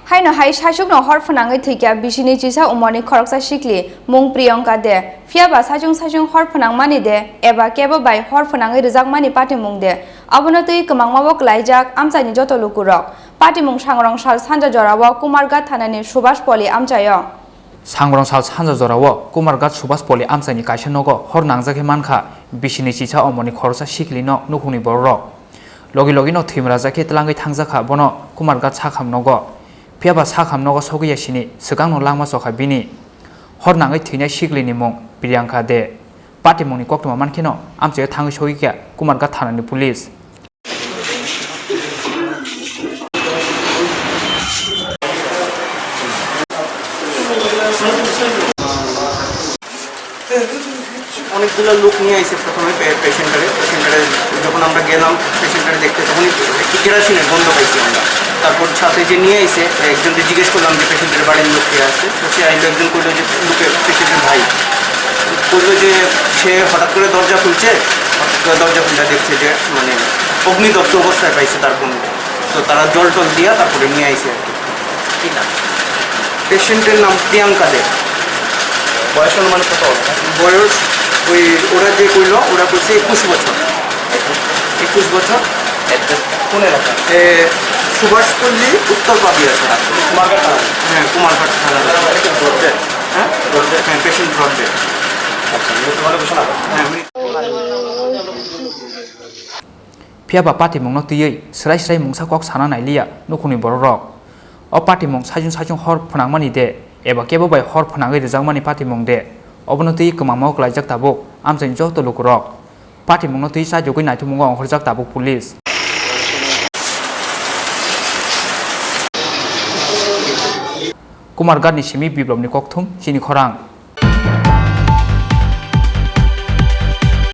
Haino hai sajung no hor phanangai thikya bisini chisa umoni Khoroksa Sikli mung Priyanka de fiaba sajung hor phanangmani de eba kebo bai hor phanangai rijak pati mung de abono tui kamangmabo klaijak amchani joto lukurok pati mung sangrong sal sanja jorawo Kumargat thanani Subhash Poli amchayo Sangrong sal sanja jorawo Kumargat Subhash Poli amchani kaisa nogo hor nangjake mankha bisini chisa umoni Khoroksa Sikli no nukhuni borok logi no thimrajake tlangai thangjaka bono Kumargat sakham nogo Piaba sakham nogo sogiya sini segang no langma sokha bini hor nangai thina Sikli ni mung Priyanka de pati mungni koktoma mankino amche thangai Thowikha Kumargat thanani police অনেকগুলো লোক নিয়ে আইছে প্রথমে পেশেন্টারে যখন আমরা গেলাম পেশেন্টারে দেখতে তখন একটু কেরাসিনের গন্ধ পাইছি আমরা তারপর সাথে যে নিয়ে আইছে একজনকে জিজ্ঞেস করলাম যে পেশেন্টের বাড়ির লোক কে আছে তো সে আইলো একজন কইলো যে লোকের পেশেন্টের ভাই কইলো যে সে হঠাৎ করে দরজা খুলছে দরজা খুলে দেখছে যে মানে অগ্নিদগ্ধ অবস্থায় পাইছে তার বোনকে তো তারা জল টল দিয়া তারপরে নিয়ে আইছে আর কি না পেশেন্টের নাম প্রিয়াঙ্কা দে বয়স অনুমান কত বয়স ওই ওরা যে কইল ওরা কইছে 21 বছর 21 বছর কোন এলাকা সুভাষ পল্লী উত্তর পাবিয়া কুমারঘাট থানা হ্যাঁ কুমারঘাট থানা হ্যাঁ হ্যাঁ পেশেন্ট ব্রডে আচ্ছা হ্যাঁ Piaba pati mung no tiyei srai mungsa kok sana nailiya nukhuni borok o pati mung sajung hor phanangmani de eba kebo bai hor phanangai rijangmani pati mung de obono tui kamangmao klaijak tabuk amchani joto lukurok pati mung no tui sajogoi naithumung onghorjak tabuk police Kumargat ni simi biblom ni kokthum Chini Khorang